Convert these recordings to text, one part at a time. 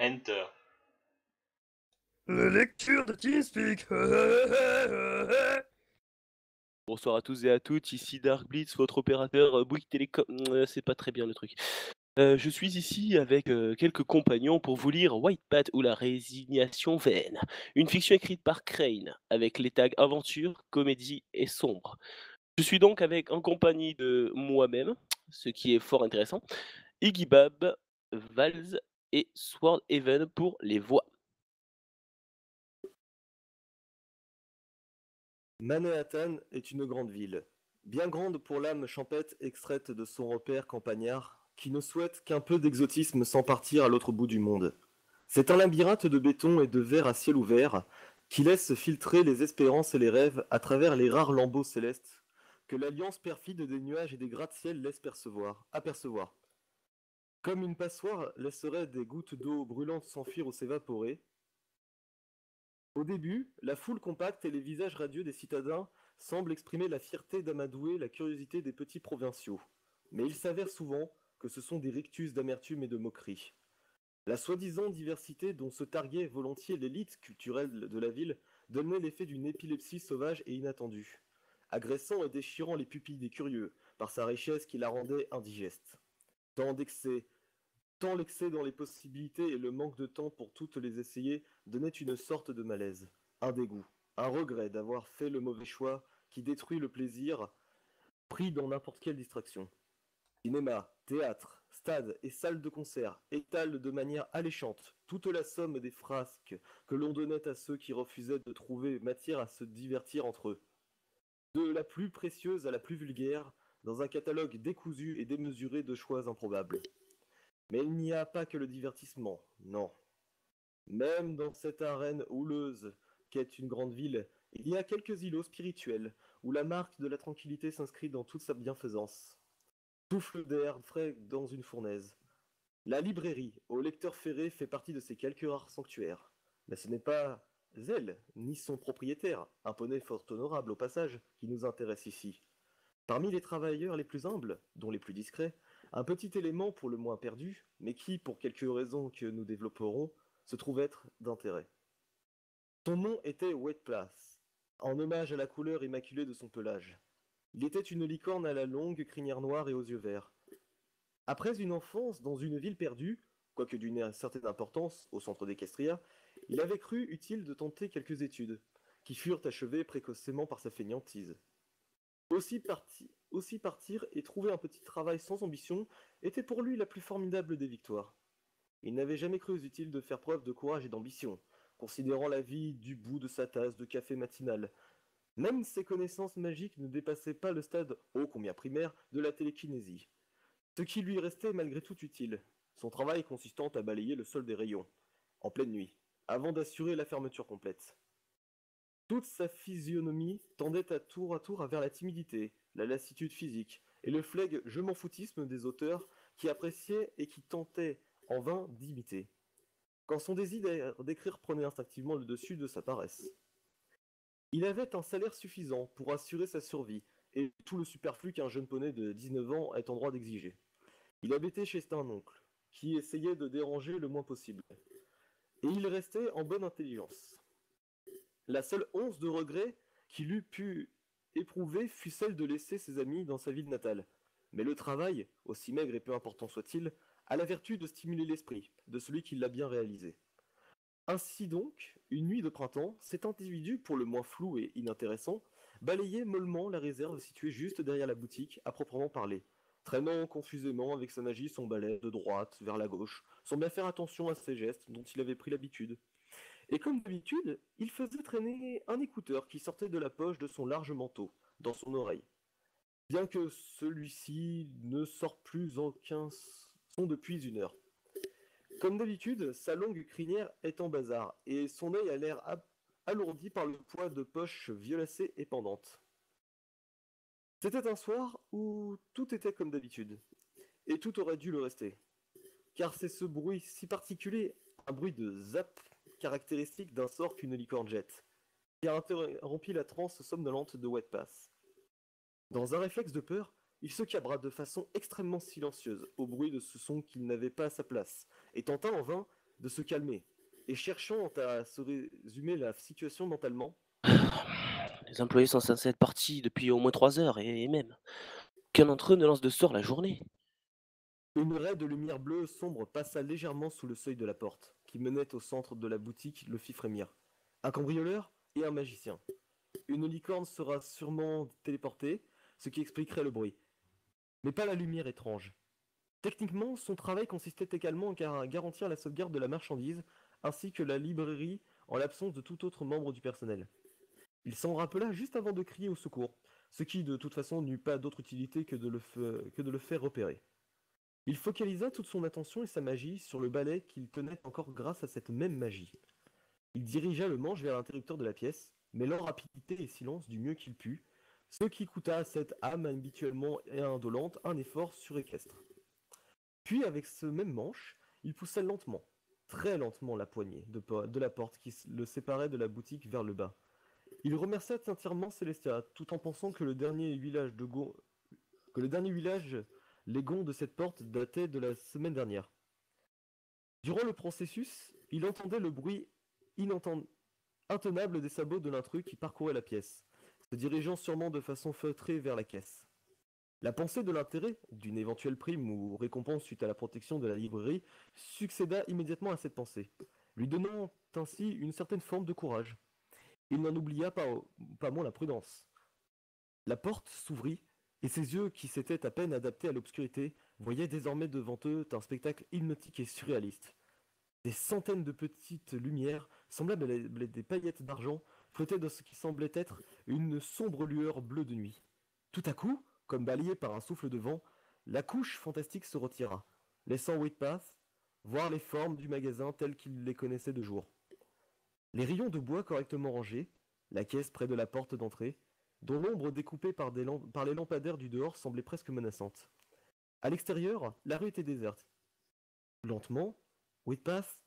Enter. La lecture de TeamSpeak. Bonsoir à tous et à toutes, ici Dark Blitz, votre opérateur Bouygues Télécom. C'est pas très bien le truc. Je suis ici avec quelques compagnons pour vous lire White Pat ou la résignation vaine, une fiction écrite par Crane, avec les tags aventure, comédie et sombre. Je suis donc en compagnie de moi-même, ce qui est fort intéressant, Iggy Bab, Vals et Sword Even pour les voix. Manhattan est une grande ville, bien grande pour l'âme champêtre extraite de son repère campagnard, qui ne souhaite qu'un peu d'exotisme sans partir à l'autre bout du monde. C'est un labyrinthe de béton et de verre à ciel ouvert qui laisse filtrer les espérances et les rêves à travers les rares lambeaux célestes que l'alliance perfide des nuages et des gratte-ciel laisse apercevoir. Comme une passoire laisserait des gouttes d'eau brûlantes s'enfuir ou s'évaporer, au début, la foule compacte et les visages radieux des citadins semblent exprimer la fierté d'amadouer la curiosité des petits provinciaux. Mais il s'avère souvent que ce sont des rictus d'amertume et de moquerie. La soi-disant diversité dont se targuait volontiers l'élite culturelle de la ville donnait l'effet d'une épilepsie sauvage et inattendue, agressant et déchirant les pupilles des curieux par sa richesse qui la rendait indigeste. Tant d'excès, Tant l'excès dans les possibilités et le manque de temps pour toutes les essayer donnaient une sorte de malaise, un dégoût, un regret d'avoir fait le mauvais choix qui détruit le plaisir pris dans n'importe quelle distraction. Cinéma, théâtre, stade et salle de concert étalent de manière alléchante toute la somme des frasques que l'on donnait à ceux qui refusaient de trouver matière à se divertir entre eux. De la plus précieuse à la plus vulgaire, dans un catalogue décousu et démesuré de choix improbables. Mais il n'y a pas que le divertissement, non. Même dans cette arène houleuse qu'est une grande ville, il y a quelques îlots spirituels où la marque de la tranquillité s'inscrit dans toute sa bienfaisance. Souffle d'air frais dans une fournaise. La librairie, au lecteur ferré, fait partie de ces quelques rares sanctuaires. Mais ce n'est pas elle, ni son propriétaire, un poney fort honorable au passage, qui nous intéresse ici. Parmi les travailleurs les plus humbles, dont les plus discrets, un petit élément pour le moins perdu, mais qui, pour quelques raisons que nous développerons, se trouve être d'intérêt. Son nom était Wet Place, en hommage à la couleur immaculée de son pelage. Il était une licorne à la longue crinière noire et aux yeux verts. Après une enfance dans une ville perdue, quoique d'une certaine importance, au centre d'Equestria, il avait cru utile de tenter quelques études, qui furent achevées précocement par sa fainéantise. Aussi partir et trouver un petit travail sans ambition était pour lui la plus formidable des victoires. Il n'avait jamais cru utile de faire preuve de courage et d'ambition, considérant la vie du bout de sa tasse de café matinal. Même ses connaissances magiques ne dépassaient pas le stade ô combien primaire de la télékinésie. Ce qui lui restait malgré tout utile, son travail consistant à balayer le sol des rayons, en pleine nuit, avant d'assurer la fermeture complète. Toute sa physionomie tendait à tour vers la timidité, la lassitude physique et le flegme je m'en foutisme des auteurs qui appréciaient et qui tentaient en vain d'imiter, quand son désir d'écrire prenait instinctivement le dessus de sa paresse. Il avait un salaire suffisant pour assurer sa survie et tout le superflu qu'un jeune poney de 19 ans est en droit d'exiger. Il habitait chez un oncle, qui essayait de déranger le moins possible, et il restait en bonne intelligence. La seule once de regret qu'il eût pu éprouver fut celle de laisser ses amis dans sa ville natale. Mais le travail, aussi maigre et peu important soit-il, a la vertu de stimuler l'esprit de celui qui l'a bien réalisé. Ainsi donc, une nuit de printemps, cet individu, pour le moins flou et inintéressant, balayait mollement la réserve située juste derrière la boutique, à proprement parler, traînant confusément avec sa magie son balai de droite vers la gauche, sans bien faire attention à ses gestes dont il avait pris l'habitude. Et comme d'habitude, il faisait traîner un écouteur qui sortait de la poche de son large manteau, dans son oreille. Bien que celui-ci ne sorte plus aucun son depuis une heure. Comme d'habitude, sa longue crinière est en bazar, et son œil a l'air alourdi par le poids de poches violacées et pendantes. C'était un soir où tout était comme d'habitude, et tout aurait dû le rester. Car c'est ce bruit si particulier, un bruit de zap caractéristique d'un sort qu'une licorne jette, qui a interrompu la transe somnolente de Wet Pass. Dans un réflexe de peur, il se cabra de façon extrêmement silencieuse au bruit de ce son qu'il n'avait pas à sa place, et tenta en vain de se calmer, et cherchant à se résumer la situation mentalement. Les employés sont censés être partis depuis au moins 3 heures et même. Aucun d'entre eux ne lance de sort la journée. Une raie de lumière bleue sombre passa légèrement sous le seuil de la porte, qui menait au centre de la boutique le fit frémir. Un cambrioleur et un magicien. Une licorne sera sûrement téléportée, ce qui expliquerait le bruit. Mais pas la lumière étrange. Techniquement, son travail consistait également à garantir la sauvegarde de la marchandise, ainsi que la librairie en l'absence de tout autre membre du personnel. Il s'en rappela juste avant de crier au secours, ce qui de toute façon n'eut pas d'autre utilité que de le faire repérer. Il focalisa toute son attention et sa magie sur le balai qu'il tenait encore grâce à cette même magie. Il dirigea le manche vers l'interrupteur de la pièce, mêlant rapidité et silence du mieux qu'il put, ce qui coûta à cette âme habituellement indolente un effort suréquestre. Puis, avec ce même manche, il poussa lentement, très lentement la poignée de la porte qui le séparait de la boutique vers le bas. Il remercia sincèrement Célestia, tout en pensant que le dernier village les gonds de cette porte datait de la semaine dernière. Durant le processus, il entendait le bruit intenable des sabots de l'intrus qui parcourait la pièce, se dirigeant sûrement de façon feutrée vers la caisse. La pensée de l'intérêt d'une éventuelle prime ou récompense suite à la protection de la librairie succéda immédiatement à cette pensée, lui donnant ainsi une certaine forme de courage. Il n'en oublia pas moins la prudence. La porte s'ouvrit, et ses yeux, qui s'étaient à peine adaptés à l'obscurité, voyaient désormais devant eux un spectacle hypnotique et surréaliste. Des centaines de petites lumières, semblables à des paillettes d'argent, flottaient dans ce qui semblait être une sombre lueur bleue de nuit. Tout à coup, comme balayé par un souffle de vent, la couche fantastique se retira, laissant Whitpath voir les formes du magasin telles qu'il les connaissait de jour. Les rayons de bois correctement rangés, la caisse près de la porte d'entrée, dont l'ombre découpée par les lampadaires du dehors semblait presque menaçante. À l'extérieur, la rue était déserte. Lentement, Whitpath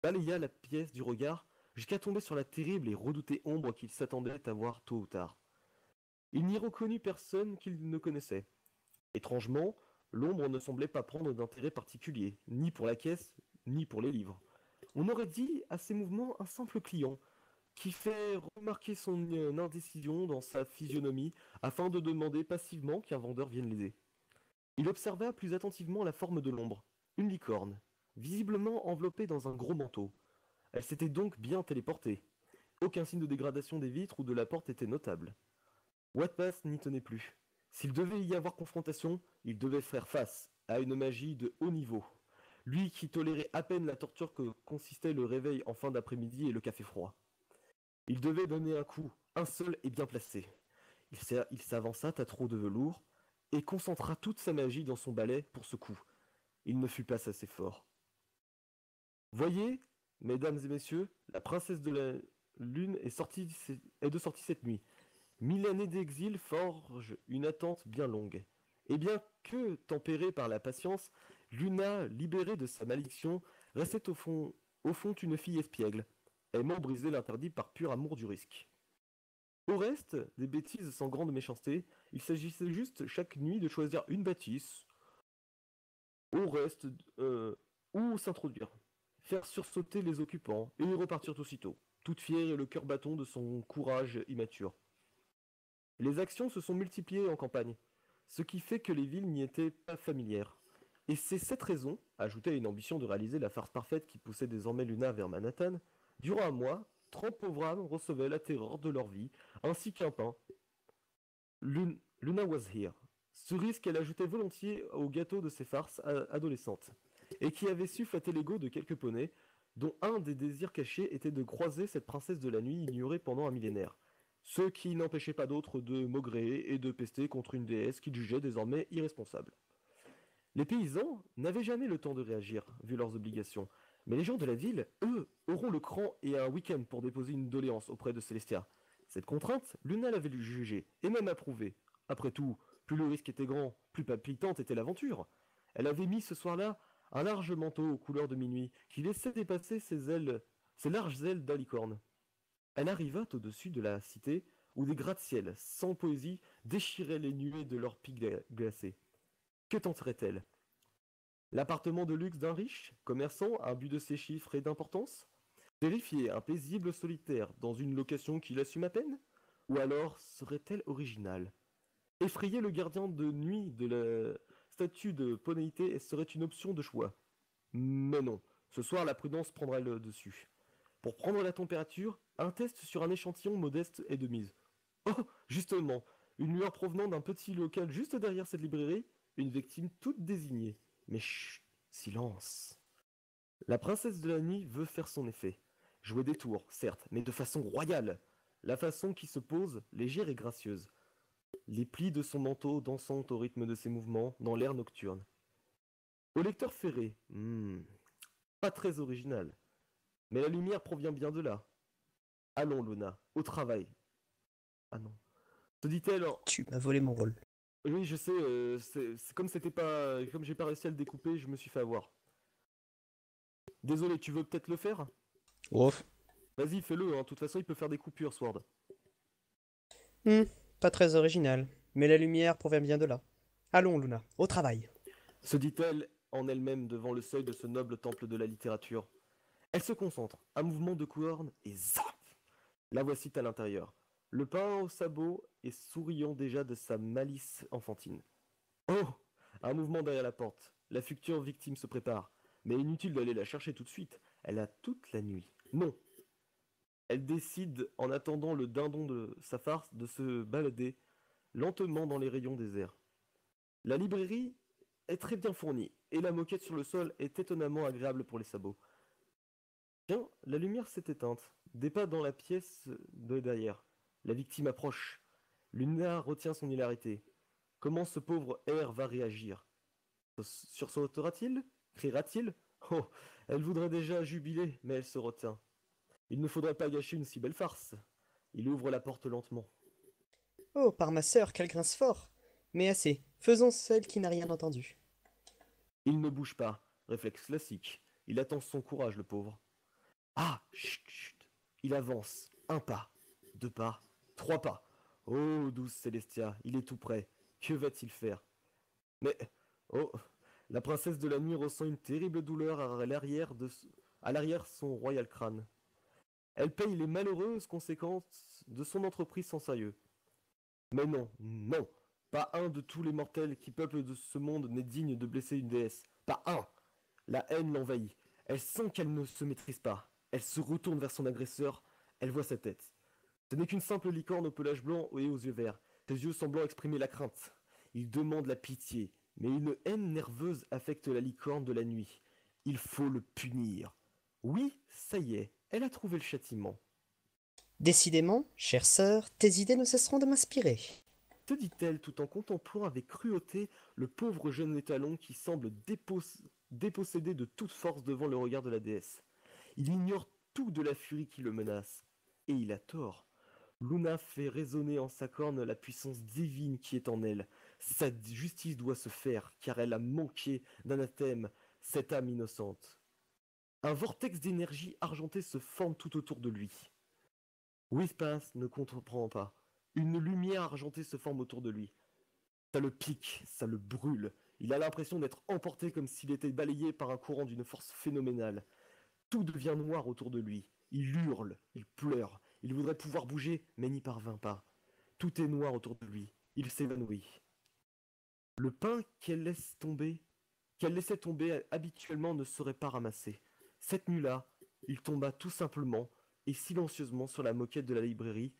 balaya la pièce du regard jusqu'à tomber sur la terrible et redoutée ombre qu'il s'attendait à voir tôt ou tard. Il n'y reconnut personne qu'il ne connaissait. Étrangement, l'ombre ne semblait pas prendre d'intérêt particulier, ni pour la caisse, ni pour les livres. On aurait dit à ses mouvements un simple client, qui fait remarquer son indécision dans sa physionomie afin de demander passivement qu'un vendeur vienne l'aider. Il observa plus attentivement la forme de l'ombre, une licorne, visiblement enveloppée dans un gros manteau. Elle s'était donc bien téléportée. Aucun signe de dégradation des vitres ou de la porte était notable. Wattpass n'y tenait plus. S'il devait y avoir confrontation, il devait faire face à une magie de haut niveau. Lui qui tolérait à peine la torture que consistait le réveil en fin d'après-midi et le café froid. Il devait donner un coup, un seul et bien placé. Il s'avança à trot de velours et concentra toute sa magie dans son balai pour ce coup. Il ne fut pas assez fort. Voyez, mesdames et messieurs, la princesse de la lune est de sortie cette nuit. 1000 années d'exil forgent une attente bien longue. Et bien que, tempérée par la patience, Luna, libérée de sa malédiction, restait au fond une fille espiègle, aimant briser l'interdit par pur amour du risque. Au reste, des bêtises sans grande méchanceté, il s'agissait juste chaque nuit de choisir une bâtisse, au reste, où s'introduire, faire sursauter les occupants et repartir aussitôt, toute fière et le cœur battant de son courage immature. Les actions se sont multipliées en campagne, ce qui fait que les villes n'y étaient pas familières. Et c'est cette raison, ajoutée à une ambition de réaliser la farce parfaite qui poussait désormais Luna vers Manhattan, durant un mois, 30 pauvres âmes recevaient la terreur de leur vie, ainsi qu'un pain. Luna was here. Ce risque, elle ajoutait volontiers au gâteau de ses farces adolescentes, et qui avait su flatter l'ego de quelques poneys, dont un des désirs cachés était de croiser cette princesse de la nuit ignorée pendant un millénaire. Ce qui n'empêchait pas d'autres de maugréer et de pester contre une déesse qu'ils jugeaient désormais irresponsable. Les paysans n'avaient jamais le temps de réagir, vu leurs obligations, mais les gens de la ville, eux, auront le cran et un week-end pour déposer une doléance auprès de Célestia. Cette contrainte, Luna l'avait jugée, et même approuvée. Après tout, plus le risque était grand, plus palpitante était l'aventure. Elle avait mis ce soir-là un large manteau aux couleurs de minuit, qui laissait dépasser ses larges ailes d'alicorne. Elle arriva au-dessus de la cité, où des gratte-ciel, sans poésie, déchiraient les nuées de leurs pics glacés. Que tenterait-elle? L'appartement de luxe d'un riche, commerçant, imbu de ses chiffres et d'importance? Vérifier un paisible solitaire dans une location qu'il assume à peine? Ou alors serait-elle originale? Effrayer le gardien de nuit de la statue de Ponéité serait une option de choix. Mais non, ce soir la prudence prendra le dessus. Pour prendre la température, un test sur un échantillon modeste est de mise. Oh, justement, une lueur provenant d'un petit local juste derrière cette librairie, une victime toute désignée. Mais chut, silence. La princesse de la nuit veut faire son effet. Jouer des tours, certes, mais de façon royale. La façon qui se pose, légère et gracieuse. Les plis de son manteau dansant au rythme de ses mouvements dans l'air nocturne. Au lecteur ferré, pas très original. Mais la lumière provient bien de là. Allons, Luna, au travail. Ah non. Se dit-elle en... Tu m'as volé mon rôle. Oui, je sais, c'est comme c'était pas... Comme j'ai pas réussi à le découper, je me suis fait avoir. Désolé, tu veux peut-être le faire? Ouf. Vas-y, fais-le, hein. De toute façon, il peut faire des coupures, Sword. Pas très original, mais la lumière provient bien de là. Allons, Luna, au travail. Se dit-elle en elle-même devant le seuil de ce noble temple de la littérature. Elle se concentre, un mouvement de corne et zap! La voici à l'intérieur. Le pain au sabot et souriant déjà de sa malice enfantine. Oh! Un mouvement derrière la porte. La future victime se prépare. Mais inutile d'aller la chercher tout de suite. Elle a toute la nuit. Non. Elle décide, en attendant le dindon de sa farce, de se balader lentement dans les rayons déserts. La librairie est très bien fournie, et la moquette sur le sol est étonnamment agréable pour les sabots. Tiens, la lumière s'est éteinte. Des pas dans la pièce de derrière. La victime approche. Luna retient son hilarité. Comment ce pauvre R va réagir? Sursautera-t-il? Criera-t-il? Oh, elle voudrait déjà jubiler, mais elle se retient. Il ne faudrait pas gâcher une si belle farce. Il ouvre la porte lentement. Oh, par ma sœur, qu'elle grince fort. Mais assez, faisons celle qui n'a rien entendu. Il ne bouge pas. Réflexe classique. Il attend son courage, le pauvre. Ah, chut, chut. Il avance. Un pas, deux pas, trois pas. Oh, douce Célestia, il est tout près. Que va-t-il faire? Mais, oh, la princesse de la nuit ressent une terrible douleur à l'arrière son royal crâne. Elle paye les malheureuses conséquences de son entreprise sans sérieux. Mais non, non, pas un de tous les mortels qui peuplent de ce monde n'est digne de blesser une déesse. Pas un. La haine l'envahit. Elle sent qu'elle ne se maîtrise pas. Elle se retourne vers son agresseur. Elle voit sa tête. Ce n'est qu'une simple licorne au pelage blanc et aux yeux verts. Ses yeux semblant exprimer la crainte. Il demande la pitié, mais une haine nerveuse affecte la licorne de la nuit. Il faut le punir. Oui, ça y est, elle a trouvé le châtiment. Décidément, chère sœur, tes idées ne cesseront de m'inspirer. Se dit-elle tout en contemplant avec cruauté le pauvre jeune étalon qui semble dépossédé de toute force devant le regard de la déesse. Il ignore tout de la furie qui le menace. Et il a tort. Luna fait résonner en sa corne la puissance divine qui est en elle. Sa justice doit se faire, car elle a manqué d'anathème cette âme innocente. Un vortex d'énergie argentée se forme tout autour de lui. Whispas ne comprend pas. Une lumière argentée se forme autour de lui. Ça le pique, ça le brûle. Il a l'impression d'être emporté comme s'il était balayé par un courant d'une force phénoménale. Tout devient noir autour de lui. Il hurle, il pleure. Il voudrait pouvoir bouger, mais n'y parvint pas. Tout est noir autour de lui. Il s'évanouit. Le pain qu'elle laissait tomber habituellement ne serait pas ramassé. Cette nuit-là, il tomba tout simplement et silencieusement sur la moquette de la librairie